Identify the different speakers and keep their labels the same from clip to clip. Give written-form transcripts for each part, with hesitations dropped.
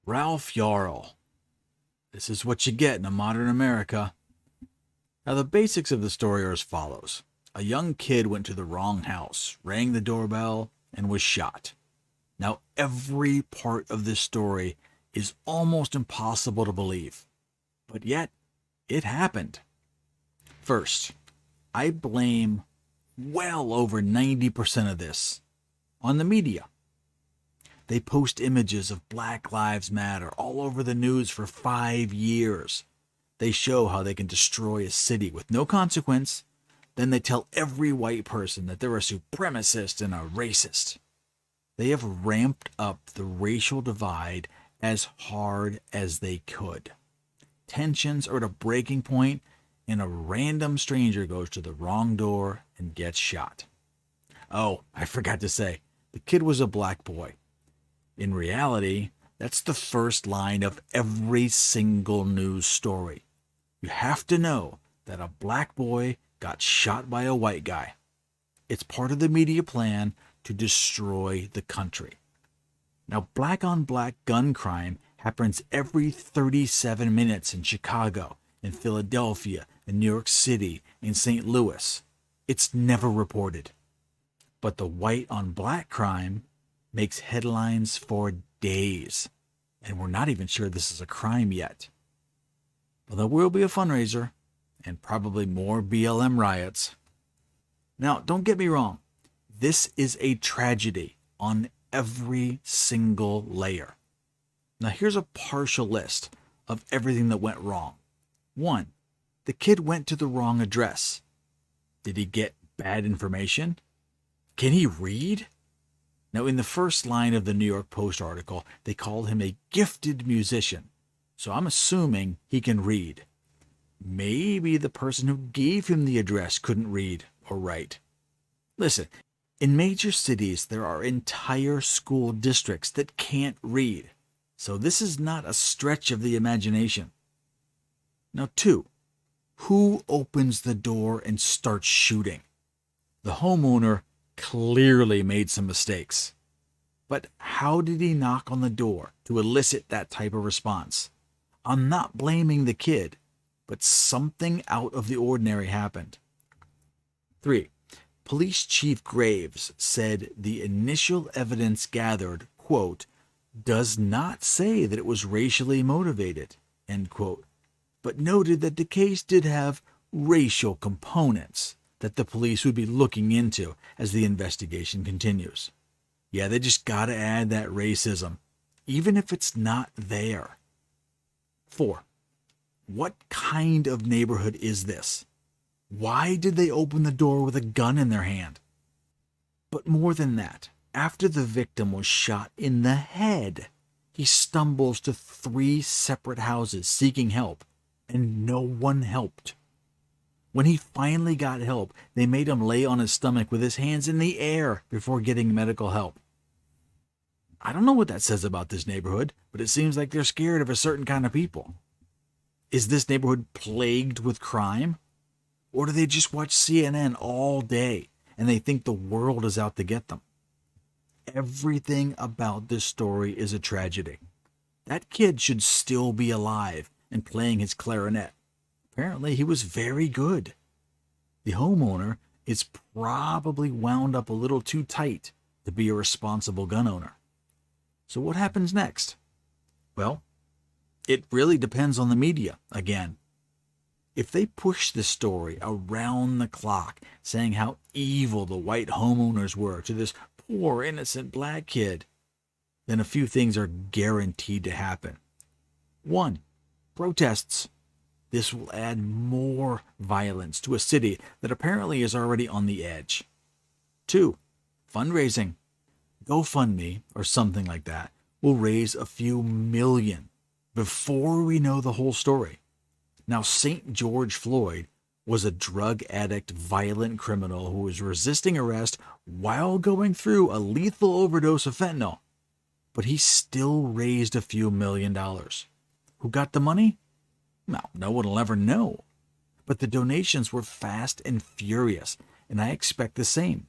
Speaker 1: Ralph Yarl. This is what you get in a modern America. Now, the basics of the story are as follows. A young kid went to the wrong house, rang the doorbell, and was shot. Now, every part of this story is almost impossible to believe, but yet it happened. First, I blame well over 90% of this on the media. They post images of Black Lives Matter all over the news for 5 years. They show how they can destroy a city with no consequence. Then they tell every white person that they're a supremacist and a racist. They have ramped up the racial divide as hard as they could. Tensions are at a breaking point, and a random stranger goes to the wrong door and gets shot. Oh, I forgot to say, the kid was a black boy. In reality, that's the first line of every single news story. You have to know that a black boy got shot by a white guy. It's part of the media plan to destroy the country. Now, black on black gun crime happens every 37 minutes in Chicago, in Philadelphia, in New York City, in St. Louis. It's never reported. But the white on black crime makes headlines for days, and we're not even sure this is a crime yet. But there will be a fundraiser, and probably more BLM riots. Now, don't get me wrong. This is a tragedy on every single layer. Now, here's a partial list of everything that went wrong. 1. The kid went to the wrong address. Did he get bad information? Can he read? Now, in the first line of the New York Post article, they called him a gifted musician. So I'm assuming he can read. Maybe the person who gave him the address couldn't read or write. Listen, in major cities, there are entire school districts that can't read. So this is not a stretch of the imagination. Now, 2, who opens the door and starts shooting? The homeowner clearly made some mistakes. But how did he knock on the door to elicit that type of response? I'm not blaming the kid, but something out of the ordinary happened. 3. Police Chief Graves said the initial evidence gathered, quote, does not say that it was racially motivated, end quote, but noted that the case did have racial components that the police would be looking into as the investigation continues. Yeah, they just gotta add that racism, even if it's not there. 4. What kind of neighborhood is this? Why did they open the door with a gun in their hand? But more than that, after the victim was shot in the head, he stumbles to 3 separate houses seeking help, and no one helped. When he finally got help, they made him lay on his stomach with his hands in the air before getting medical help. I don't know what that says about this neighborhood, but it seems like they're scared of a certain kind of people. Is this neighborhood plagued with crime? Or do they just watch CNN all day and they think the world is out to get them? Everything about this story is a tragedy. That kid should still be alive and playing his clarinet. Apparently, he was very good. The homeowner is probably wound up a little too tight to be a responsible gun owner. So what happens next? Well, it really depends on the media again. If they push this story around the clock, saying how evil the white homeowners were to this poor innocent black kid, then a few things are guaranteed to happen. 1. Protests. This will add more violence to a city that apparently is already on the edge. 2. Fundraising. GoFundMe, or something like that, will raise a few million before we know the whole story. Now, St. George Floyd was a drug addict, violent criminal who was resisting arrest while going through a lethal overdose of fentanyl. But he still raised a few $1,000,000. Who got the money? Well, no one will ever know. But the donations were fast and furious, and I expect the same.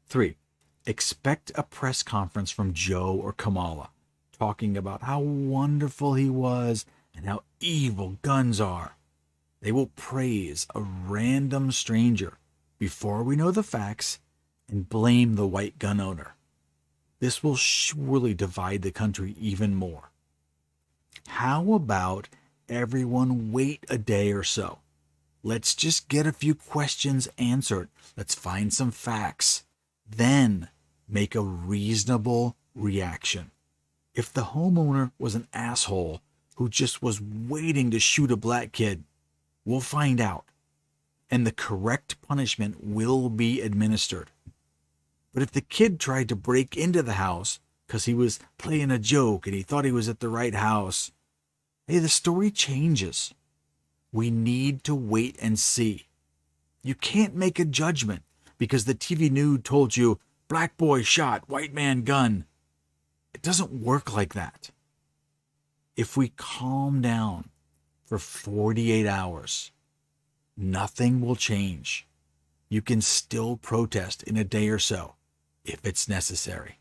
Speaker 1: 3. Expect a press conference from Joe or Kamala. talking about how wonderful he was and how evil guns are. They will praise a random stranger before we know the facts and blame the white gun owner. This will surely divide the country even more. How about everyone wait a day or so? Let's just get a few questions answered. Let's find some facts. Then make a reasonable reaction. If the homeowner was an asshole who just was waiting to shoot a black kid, we'll find out. And the correct punishment will be administered. But if the kid tried to break into the house because he was playing a joke and he thought he was at the right house, hey, the story changes. We need to wait and see. You can't make a judgment because the TV news told you, black boy shot, white man gun. It doesn't work like that. If we calm down for 48 hours, nothing will change. You can still protest in a day or so if it's necessary.